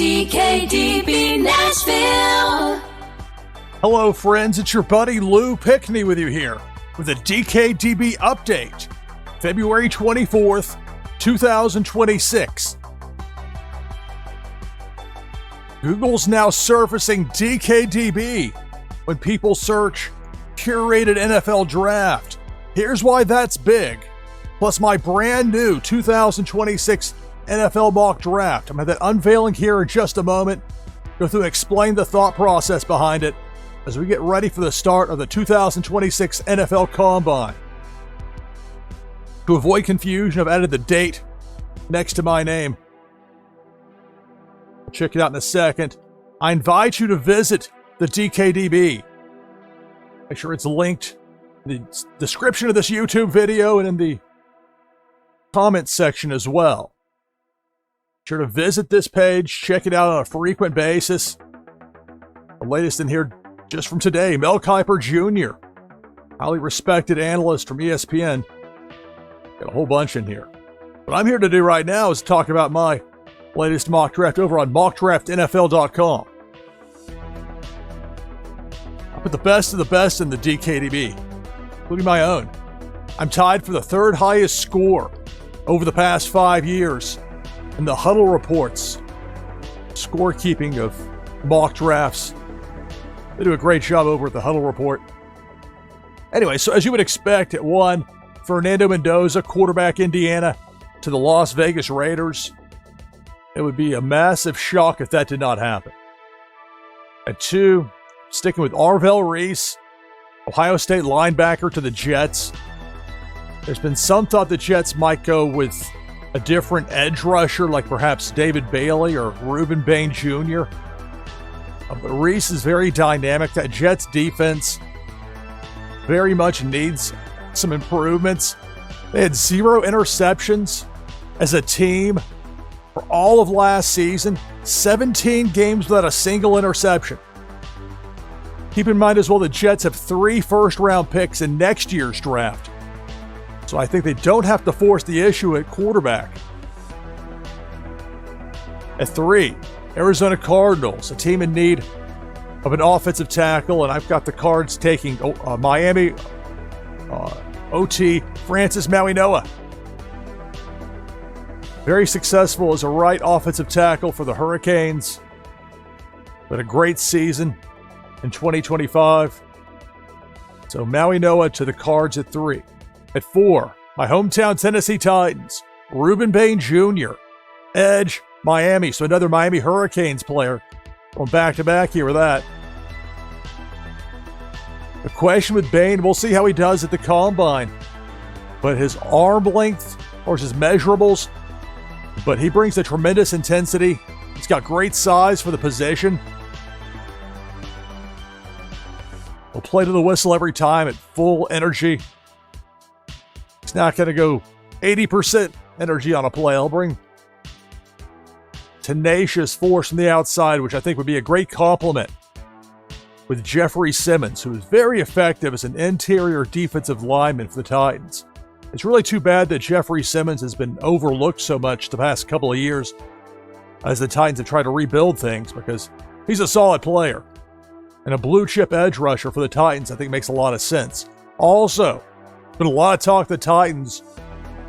DKDB Nashville. Hello, friends. It's your buddy Lou Pickney with you here with a DKDB update, February 24th, 2026. Google's now surfacing DKDB when people search curated NFL draft. Here's why that's big. Plus my brand new 2026 NFL mock draft. I'm going to have that unveiling here in just a moment. Go through and explain the thought process behind it as we get ready for the start of the 2026 NFL Combine. To avoid confusion, I've added the date next to my name. Check it out in a second. I invite you to visit the DKDB. Make sure it's linked in the description of this YouTube video and in the comments section as well. Be sure to visit this page, check it out on a frequent basis. The latest in here just from today, Mel Kiper Jr., highly respected analyst from ESPN. Got a whole bunch in here. What I'm here to do right now is talk about my latest mock draft over on mockdraftnfl.com. I put the best of the best in the DKDB, including my own. I'm tied for the third highest score over the past 5 years in the Huddle Reports scorekeeping of mock drafts. They do a great job over at the Huddle Report. Anyway, so as you would expect, at 1, Fernando Mendoza, quarterback Indiana, to the Las Vegas Raiders. It would be a massive shock if that did not happen. At 2, sticking with Arvell Reese, Ohio State linebacker, to the Jets. There's been some thought the Jets might go with a different edge rusher, like perhaps David Bailey or Reuben Bain Jr. But Reese is very dynamic. That Jets defense very much needs some improvements. They had 0 interceptions as a team for all of last season, 17 games without a single interception. Keep in mind as well, the Jets have 3 first-round picks in next year's draft. So I think they don't have to force the issue at quarterback. At 3, Arizona Cardinals, a team in need of an offensive tackle, and I've got the Cards taking Miami OT Francis Mauigoa. Very successful as a right offensive tackle for the Hurricanes, but a great season in 2025. So Mauigoa to the Cards at 3. At 4, my hometown Tennessee Titans, Reuben Bain Jr., edge, Miami. So another Miami Hurricanes player. Going back-to-back here with that. The question with Bain, we'll see how he does at the Combine. But his arm length, or his measurables, but he brings a tremendous intensity. He's got great size for the position. He'll play to the whistle every time at full energy. He's not going to go 80% energy on a play. He'll bring tenacious force from the outside, which I think would be a great complement with Jeffrey Simmons, who is very effective as an interior defensive lineman for the Titans. It's really too bad that Jeffrey Simmons has been overlooked so much the past couple of years as the Titans have tried to rebuild things, because he's a solid player. And a blue-chip edge rusher for the Titans, I think, makes a lot of sense. Also, been a lot of talk the Titans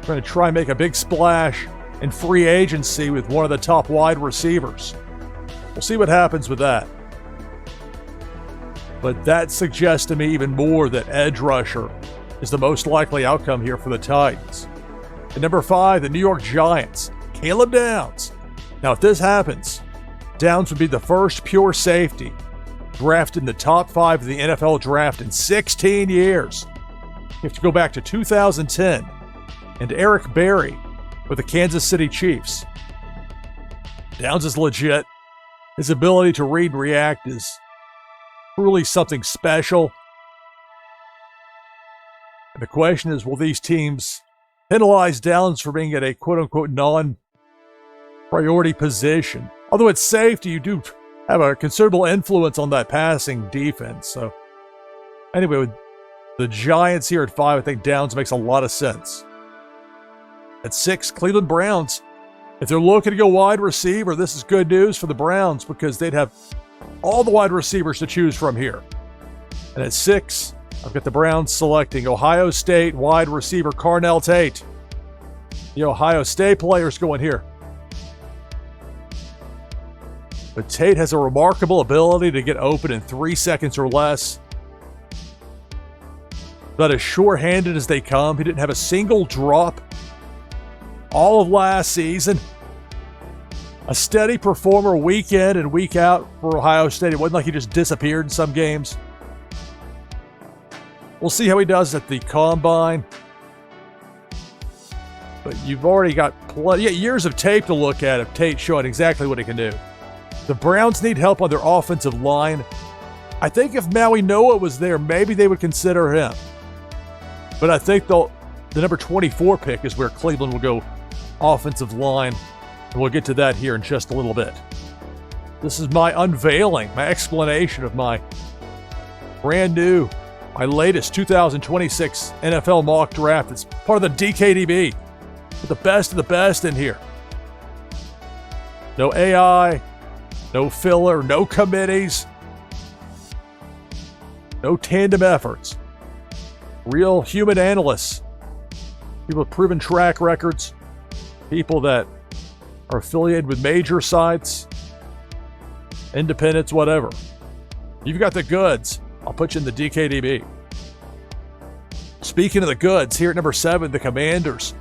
are going to try and make a big splash in free agency with one of the top wide receivers. We'll see what happens with that. But that suggests to me even more that edge rusher is the most likely outcome here for the Titans. At number 5, the New York Giants, Caleb Downs. Now, if this happens, Downs would be the first pure safety drafted in the top 5 of the NFL draft in 16 years. You have to go back to 2010 and Eric Berry with the Kansas City Chiefs. Downs is legit. His ability to read and react is truly something special. And the question is, will these teams penalize Downs for being at a quote-unquote non-priority position? Although it's safety, you do have a considerable influence on that passing defense. So anyway, with the Giants here at 5, I think Downs makes a lot of sense. At 6, Cleveland Browns. If they're looking to go wide receiver, this is good news for the Browns because they'd have all the wide receivers to choose from here. And at 6, I've got the Browns selecting Ohio State wide receiver Carnell Tate. The Ohio State player's going here. But Tate has a remarkable ability to get open in 3 seconds or less. About as sure-handed as they come. He didn't have a single drop all of last season. A steady performer week in and week out for Ohio State. It wasn't like he just disappeared in some games. We'll see how he does at the Combine. But you've already got years of tape to look at of Tate showing exactly what he can do. The Browns need help on their offensive line. I think if Maui Noah was there, maybe they would consider him. But I think the number 24 pick is where Cleveland will go offensive line. And we'll get to that here in just a little bit. This is my unveiling, my explanation of my brand new, my latest 2026 NFL mock draft. It's part of the DKDB with the best of the best in here. No AI, no filler, no committees, no tandem efforts. Real human analysts, people with proven track records, people that are affiliated with major sites, independents, whatever. You've got the goods. I'll put you in the DKDB. Speaking of the goods, here at number 7, the Commanders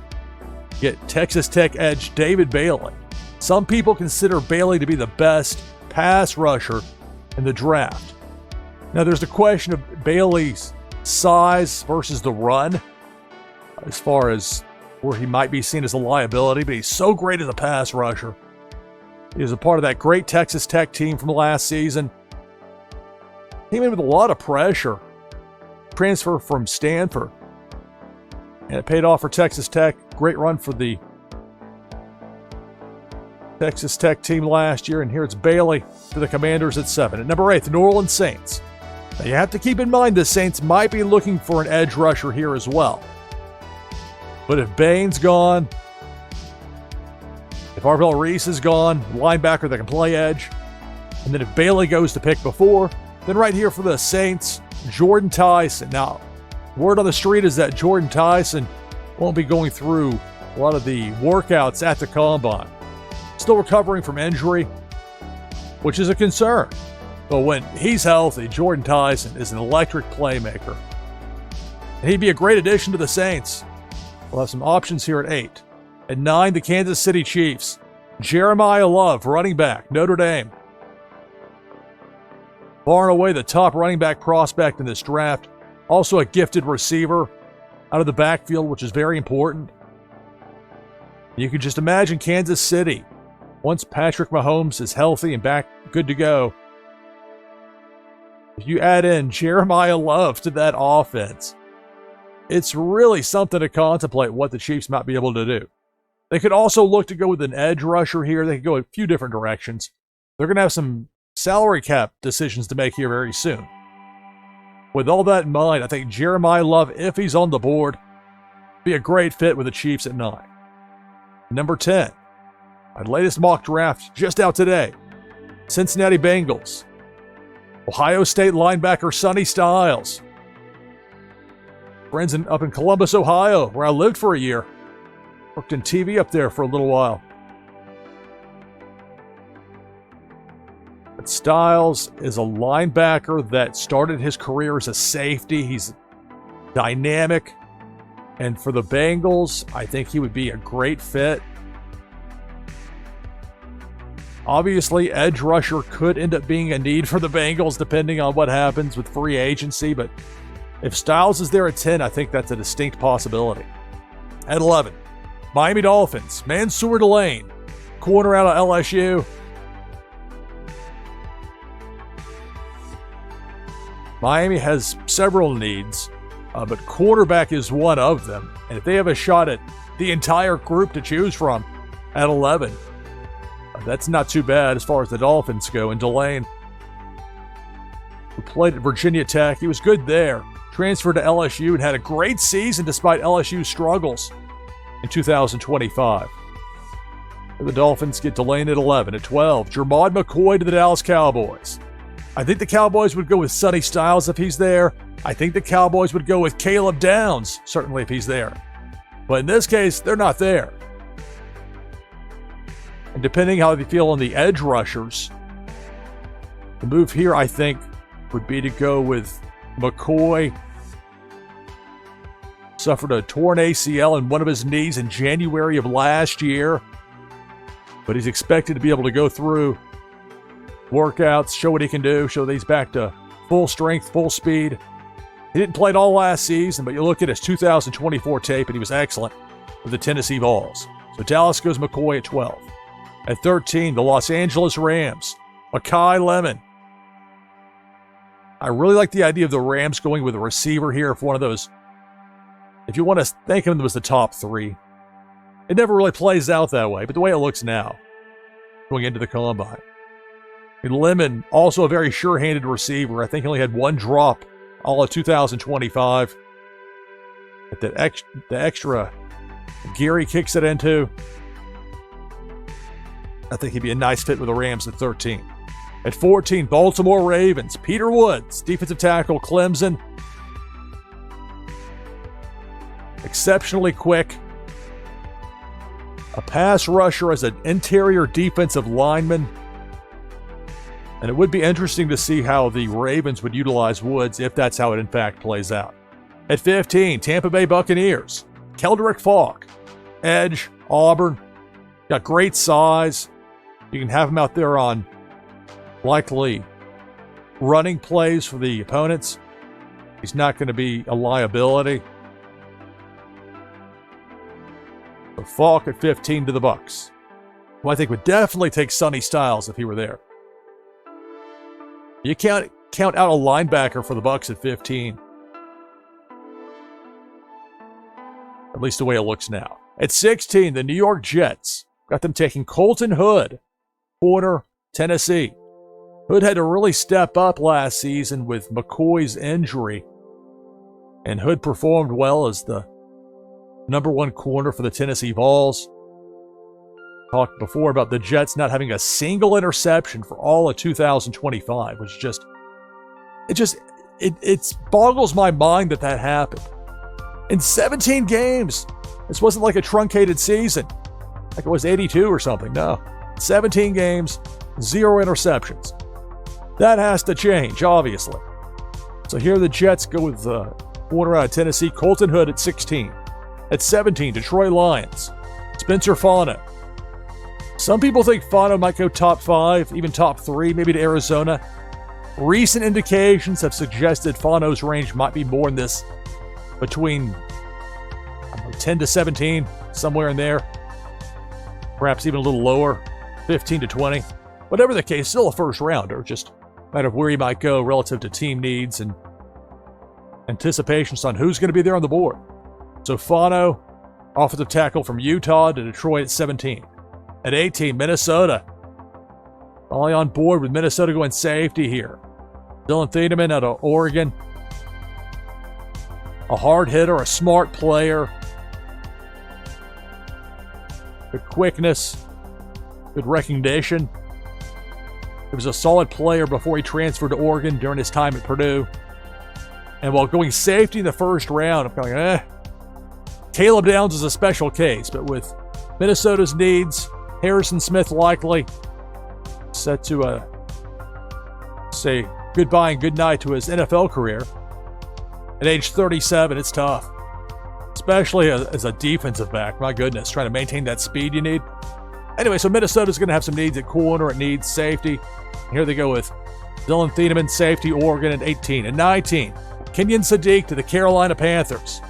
get Texas Tech edge David Bailey. Some people consider Bailey to be the best pass rusher in the draft. Now, there's the question of Bailey's size versus the run, as far as where he might be seen as a liability, but he's so great as a pass rusher. He was a part of that great Texas Tech team from last season. Came in with a lot of pressure. Transfer from Stanford. And it paid off for Texas Tech. Great run for the Texas Tech team last year. And here it's Bailey for the Commanders at 7. At number 8, the New Orleans Saints. Now you have to keep in mind the Saints might be looking for an edge rusher here as well. But if Bain's gone, if Arvell Reese is gone, linebacker that can play edge, and then if Bailey goes to pick before, then right here for the Saints, Jordan Tyson. Now, word on the street is that Jordan Tyson won't be going through a lot of the workouts at the Combine. Still recovering from injury, which is a concern. But when he's healthy, Jordan Tyson is an electric playmaker. And he'd be a great addition to the Saints. We'll have some options here at 8. At 9, the Kansas City Chiefs. Jeremiah Love, running back, Notre Dame. Far and away the top running back prospect in this draft. Also a gifted receiver out of the backfield, which is very important. You can just imagine Kansas City, once Patrick Mahomes is healthy and back good to go, if you add in Jeremiah Love to that offense, it's really something to contemplate what the Chiefs might be able to do. They could also look to go with an edge rusher here. They could go a few different directions. They're going to have some salary cap decisions to make here very soon. With all that in mind, I think Jeremiah Love, if he's on the board, be a great fit with the Chiefs at 9. Number 10, my latest mock draft just out today. Cincinnati Bengals. Ohio State linebacker Sonny Styles. Friends up in Columbus, Ohio, where I lived for a year. Worked in TV up there for a little while. But Styles is a linebacker that started his career as a safety. He's dynamic. And for the Bengals, I think he would be a great fit. Obviously, edge rusher could end up being a need for the Bengals depending on what happens with free agency, but if Styles is there at 10, I think that's a distinct possibility. At 11, Miami Dolphins, Mansour Delane, corner out of LSU. Miami has several needs, but cornerback is one of them. And if they have a shot at the entire group to choose from at 11, that's not too bad as far as the Dolphins go. And Delane, who played at Virginia Tech, he was good there. Transferred to LSU and had a great season despite LSU's struggles in 2025. The Dolphins get Delane at 11. At 12, Jermod McCoy to the Dallas Cowboys. I think the Cowboys would go with Sonny Styles if he's there. I think the Cowboys would go with Caleb Downs, certainly if he's there. But in this case, they're not there. And depending how they feel on the edge rushers, the move here, I think, would be to go with McCoy. Suffered a torn ACL in one of his knees in January of last year. But he's expected to be able to go through workouts, show what he can do, show that he's back to full strength, full speed. He didn't play it all last season, but you look at his 2024 tape, and he was excellent with the Tennessee Vols. So Dallas goes McCoy at 12. At 13, the Los Angeles Rams, Mekhi Lemon. I really like the idea of the Rams going with a receiver here if one of those, if you want to think of them as the top three. It never really plays out that way, but the way it looks now, going into the combine. And Lemon, also a very sure-handed receiver. I think he only had one drop all of 2025. But the extra Gary kicks it into, I think he'd be a nice fit with the Rams at 13. At 14, Baltimore Ravens, Peter Woods, defensive tackle, Clemson. Exceptionally quick. A pass rusher as an interior defensive lineman. And it would be interesting to see how the Ravens would utilize Woods if that's how it in fact plays out. At 15, Tampa Bay Buccaneers, Keldrick Falk, edge, Auburn. Got great size. You can have him out there on likely running plays for the opponents. He's not going to be a liability. So Falk at 15 to the Bucs, who I think would definitely take Sonny Styles if he were there. You can't count out a linebacker for the Bucs at 15. At least the way it looks now. At 16, the New York Jets. Got them taking Colton Hood, corner, Tennessee. Hood had to really step up last season with McCoy's injury. And Hood performed well as the number one corner for the Tennessee Vols. Talked before about the Jets not having a single interception for all of 2025, which it boggles my mind that happened. In 17 games, this wasn't like a truncated season, like it was 82 or something. No, 17 games, 0 interceptions. That has to change, obviously. So here the Jets go with the corner out of Tennessee, Colton Hood at 16. At 17, Detroit Lions, Spencer Fano. Some people think Fano might go top 5, even top 3, maybe to Arizona. Recent indications have suggested Fano's range might be more in this, between 10 to 17, somewhere in there. Perhaps even a little lower, 15 to 20. Whatever the case, still a first rounder, just a matter of where he might go relative to team needs and anticipations on who's going to be there on the board. So Fano, offensive tackle from Utah to Detroit at 17. At 18, Minnesota. Finally on board with Minnesota going safety here. Dylan Thiedemann out of Oregon. A hard hitter, a smart player. Good quickness. Good recognition. He was a solid player before he transferred to Oregon during his time at Purdue. And while going safety in the first round, I'm going, Caleb Downs is a special case, but with Minnesota's needs, Harrison Smith likely set to say goodbye and good night to his NFL career. At age 37, it's tough, especially as a defensive back. My goodness, trying to maintain that speed you need. Anyway, so Minnesota's going to have some needs at corner. It needs safety. And here they go with Dylan Thiedemann, safety, Oregon at 18. At 19, Kenyon Sadiq to the Carolina Panthers.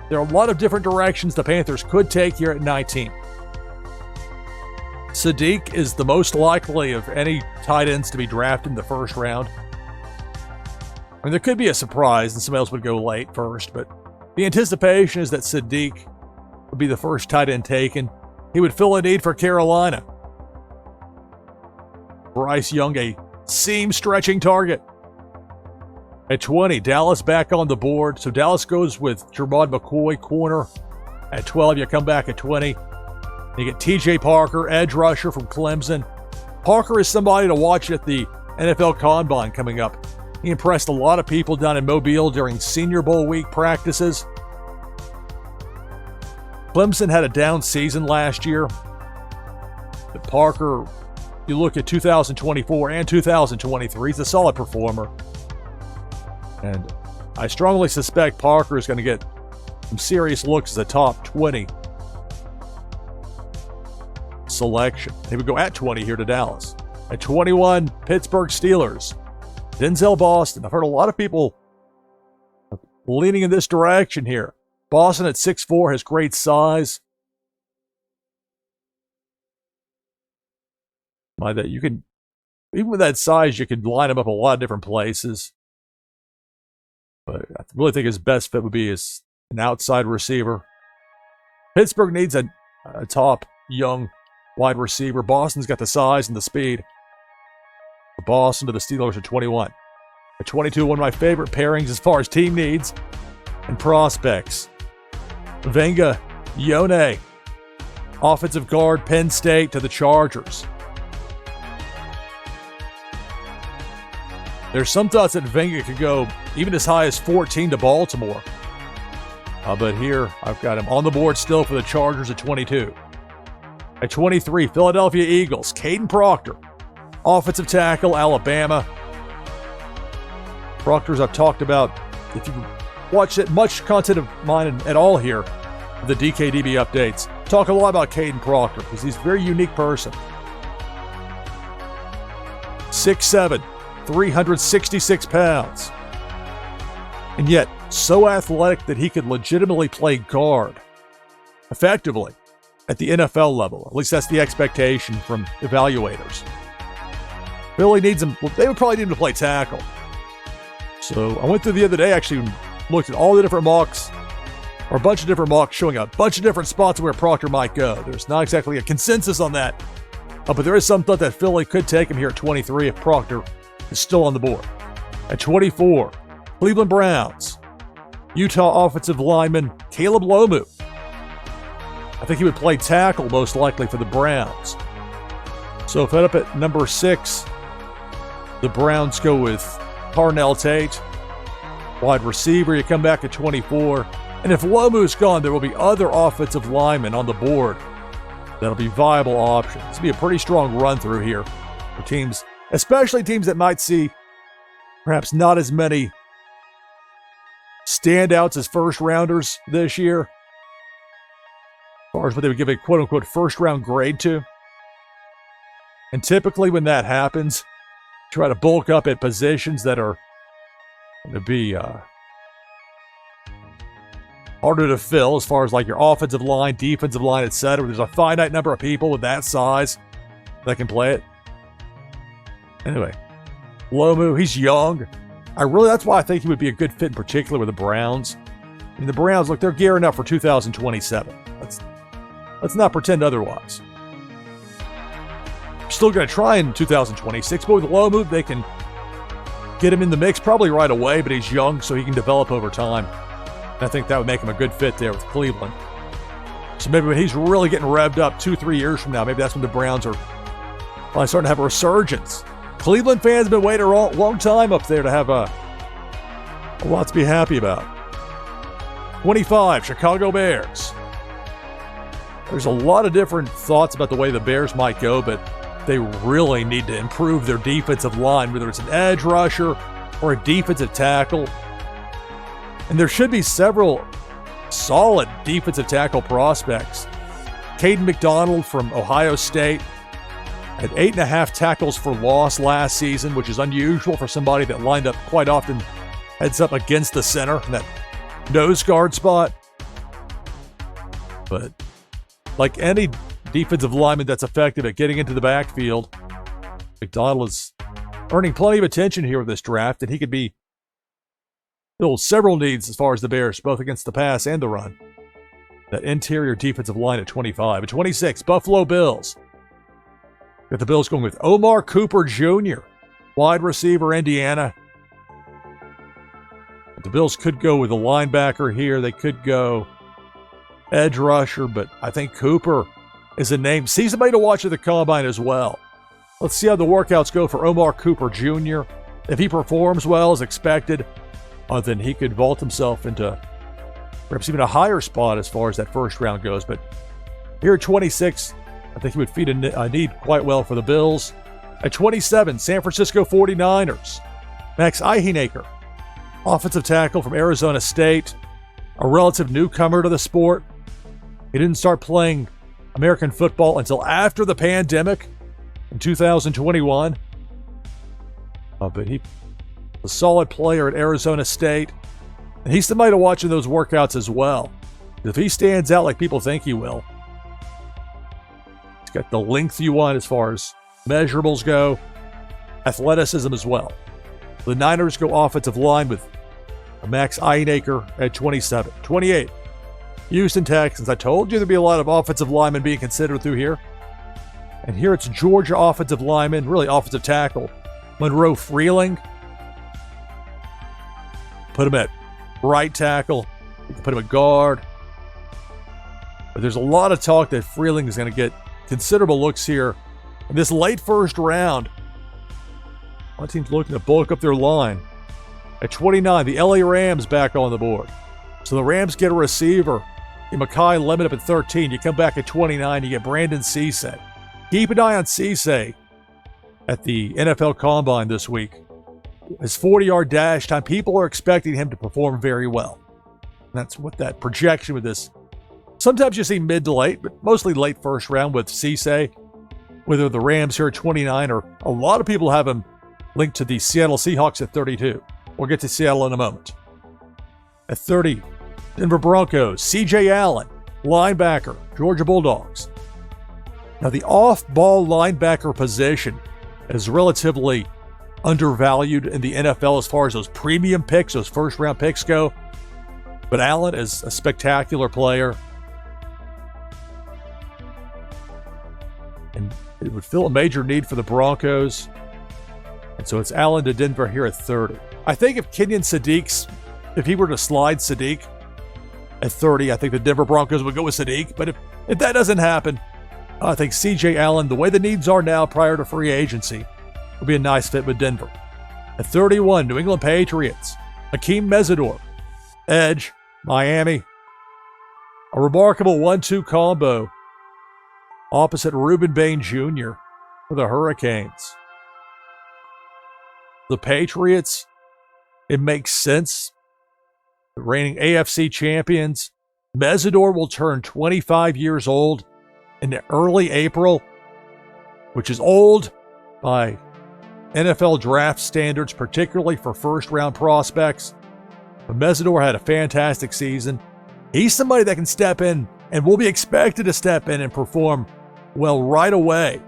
There are a lot of different directions the Panthers could take here at 19. Sadiq is the most likely of any tight ends to be drafted in the first round. I mean, there could be a surprise and somebody else would go late first, but the anticipation is that Sadiq would be the first tight end taken. He would fill a need for Carolina. Bryce Young, a seam-stretching target. At 20, Dallas back on the board. So Dallas goes with Jermod McCoy, corner. At 12, you come back at 20. You get T.J. Parker, edge rusher from Clemson. Parker is somebody to watch at the NFL Combine coming up. He impressed a lot of people down in Mobile during Senior Bowl week practices. Clemson had a down season last year. But Parker, you look at 2024 and 2023, he's a solid performer. And I strongly suspect Parker is going to get some serious looks as a top 20 selection. He would go at 20 here to Dallas. At 21, Pittsburgh Steelers. Denzel Boston. I've heard a lot of people leaning in this direction here. Boston at 6'4" has great size. By that, you can, even with that size, you can line him up a lot of different places. But I really think his best fit would be as an outside receiver. Pittsburgh needs a top young wide receiver. Boston's got the size and the speed. Boston to the Steelers at 21. At 22, one of my favorite pairings as far as team needs and prospects. Venga Yone, offensive guard, Penn State to the Chargers. There's some thoughts that Venga could go even as high as 14 to Baltimore. But here, I've got him on the board still for the Chargers at 22. At 23, Philadelphia Eagles, Caden Proctor, offensive tackle, Alabama. Proctor's I've talked about. If you watch it, much content of mine at all here, the DKDB updates, talk a lot about Caden Proctor because he's a very unique person. 6'7", 366 pounds. And yet, so athletic that he could legitimately play guard effectively at the NFL level. At least that's the expectation from evaluators. Philly needs him. Well, they would probably need him to play tackle. So I went through the other day, actually looked at all the different mocks, or a bunch of different mocks showing a bunch of different spots where Proctor might go. There's not exactly a consensus on that, but there is some thought that Philly could take him here at 23 if Proctor is still on the board. At 24, Cleveland Browns, Utah offensive lineman Caleb Lomu. I think he would play tackle most likely for the Browns. So if up at number 6, the Browns go with Parnell Tate, wide receiver. You come back at 24. And if Lomu's gone, there will be other offensive linemen on the board that'll be viable options. This will be a pretty strong run through here for teams, especially teams that might see perhaps not as many standouts as first-rounders this year, as far as what they would give a quote-unquote first-round grade to. And typically when that happens, try to bulk up at positions that are going to be harder to fill as far as like your offensive line, defensive line, etc. There's a finite number of people with that size that can play it. Anyway, Lomu, he's young. That's why I think he would be a good fit in particular with the Browns. I mean, the Browns, look, they're gearing up for 2027. Let's not pretend otherwise. Still going to try in 2026, but with Lomu, they can get him in the mix probably right away, but he's young, so he can develop over time. And I think that would make him a good fit there with Cleveland. So maybe when he's really getting revved up 2-3 years from now, maybe that's when the Browns are probably starting to have a resurgence. Cleveland fans have been waiting a long time up there to have a lot to be happy about. 25, Chicago Bears. There's a lot of different thoughts about the way the Bears might go, but they really need to improve their defensive line, whether it's an edge rusher or a defensive tackle. And there should be several solid defensive tackle prospects. Caden McDonald from Ohio State had 8.5 tackles for loss last season, which is unusual for somebody that lined up quite often heads up against the center in that nose guard spot. But like any defensive lineman that's effective at getting into the backfield, McDonald is earning plenty of attention here with this draft, and he could be several needs as far as the Bears, both against the pass and the run. That interior defensive line at 25. At 26, Buffalo Bills. Got the Bills going with Omar Cooper Jr., wide receiver, Indiana. The Bills could go with a linebacker here. They could go edge rusher, but I think Cooper is a name. See somebody to watch at the combine as well. Let's see how the workouts go for Omar Cooper Jr. If he performs well as expected, then he could vault himself into perhaps even a higher spot as far as that first round goes. But here at 26, I think he would feed a need quite well for the Bills. At 27, San Francisco 49ers. Max Eichenaker, offensive tackle from Arizona State, a relative newcomer to the sport. He didn't start playing American football until after the pandemic in 2021. But he was a solid player at Arizona State. And he's somebody to watch in those workouts as well. If he stands out like people think he will, he's got the length you want as far as measurables go, athleticism as well. The Niners go offensive line with Max Eichenaker at 27. 28, Houston Texans. I told you there'd be a lot of offensive linemen being considered through here. And here it's Georgia offensive lineman, really offensive tackle, Monroe Freeling. Put him at right tackle. You can put him at guard. But there's a lot of talk that Freeling is going to get considerable looks here in this late first round. One team's looking to bulk up their line. At 29, the LA Rams back on the board. So the Rams get a receiver. Mekhi Lemon up at 13. You come back at 29, you get Brandon Cisse. Keep an eye on Cisse at the NFL Combine this week. His 40-yard dash time, people are expecting him to perform very well. And that's what that projection with this. Sometimes you see mid to late, but mostly late first round with Cisse. Whether the Rams here at 29 or a lot of people have him linked to the Seattle Seahawks at 32. We'll get to Seattle in a moment. At 30, Denver Broncos, C.J. Allen, linebacker, Georgia Bulldogs. Now, the off-ball linebacker position is relatively undervalued in the NFL as far as those premium picks, those first-round picks go. But Allen is a spectacular player. And it would fill a major need for the Broncos. And so it's Allen to Denver here at 30. I think if Kenyon Sadiq's, if he were to slide Sadiq at 30, I think the Denver Broncos would go with Sadiq. But if that doesn't happen, I think C.J. Allen, the way the needs are now prior to free agency, will be a nice fit with Denver. At 31, New England Patriots, Hakeem Mesidor, edge, Miami. A remarkable 1-2 combo opposite Reuben Bain Jr. for the Hurricanes. The Patriots, it makes sense. The reigning AFC champions. Mesidor will turn 25 years old in early April, which is old by NFL draft standards, particularly for first-round prospects. But Mesidor had a fantastic season. He's somebody that can step in and will be expected to step in and perform well right away.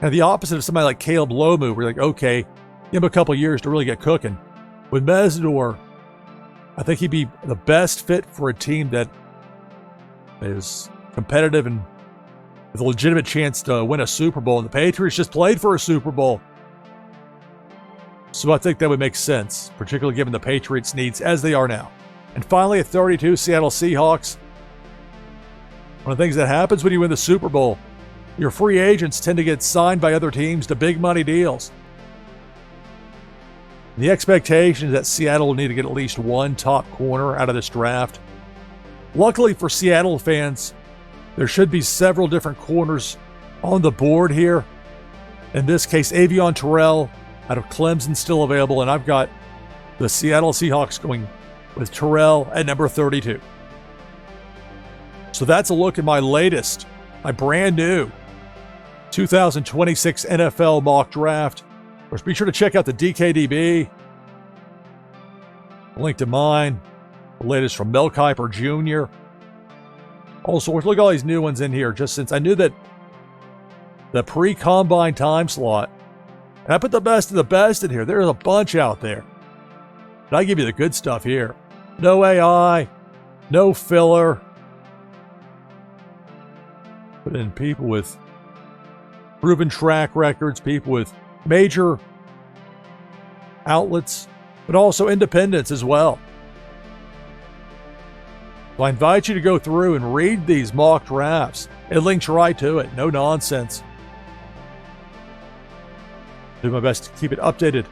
And the opposite of somebody like Caleb Lomu, where you're like, okay, give him a couple years to really get cooking. With Mesidor, I think he'd be the best fit for a team that is competitive and with a legitimate chance to win a Super Bowl. And the Patriots just played for a Super Bowl. So I think that would make sense, particularly given the Patriots' needs as they are now. And finally, at 32, Seattle Seahawks. One of the things that happens when you win the Super Bowl, your free agents tend to get signed by other teams to big money deals. The expectation is that Seattle will need to get at least one top corner out of this draft. Luckily for Seattle fans, there should be several different corners on the board here. In this case, Avion Terrell out of Clemson still available, and I've got the Seattle Seahawks going with Terrell at number 32. So that's a look at my latest, my brand new 2026 NFL mock draft. Of course, be sure to check out the DKDB. Link to mine. The latest from Mel Kiper Jr. Also, look at all these new ones in here, just since I knew that the pre-combine time slot, and I put the best of the best in here. There's a bunch out there. But I give you the good stuff here. No AI, no filler. Put in people with proven track records, people with major outlets, but also independents as well. So I invite you to go through and read these mock drafts. It links right to it. No nonsense. Do my best to keep it updated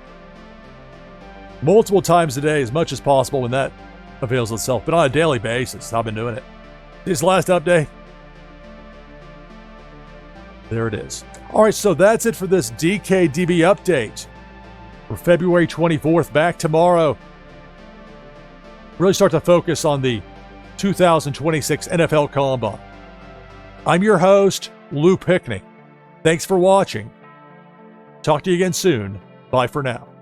multiple times a day as much as possible when that avails itself, but on a daily basis. I've been doing it. This last update. There it is. All right, so that's it for this DKDB update for February 24th. Back tomorrow. Really start to focus on the 2026 NFL Combine. I'm your host, Lou Pickney. Thanks for watching. Talk to you again soon. Bye for now.